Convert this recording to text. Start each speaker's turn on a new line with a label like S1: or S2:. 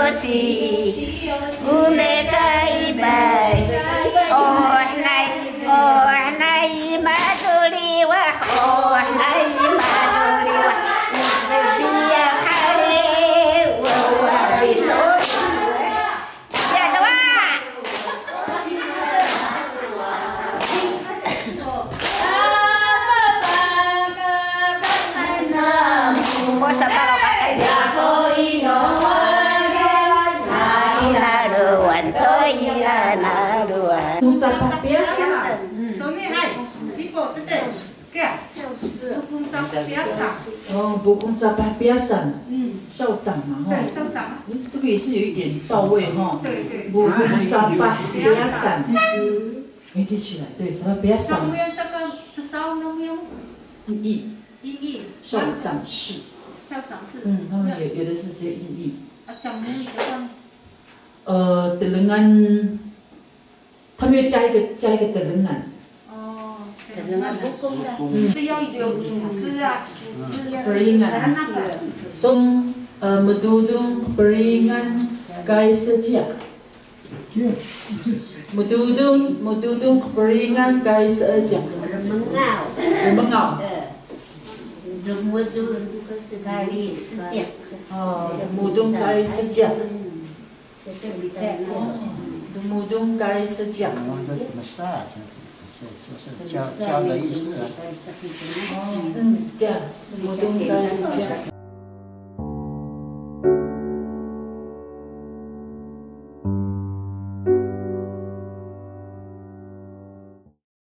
S1: yosi umekai bai oh nai maduri wah oh nai maduri wah dia khare wa biso ya doa Bosa para
S2: Musapa biasa。哦，不公沙巴biasa。校长嘛，哈。对，校长。这个也是有一点到位哈。对对。不公沙巴biasa。没记起来，对，沙巴biasa。音译。音译。校长室。校长室。他们有的是直接音译。讲母语的话。dengan， 他们要加一个dengan。哦。dengan hukum lah。是要有组织啊，组织呀。Peringan。So medudung peringan garis sejak。medudung peringan garis sejak。mengau。medudung garis sejak。哦，medudung garis sejak。Dumudung garis sejak。教的意思啊。对，dumudung garis sejak。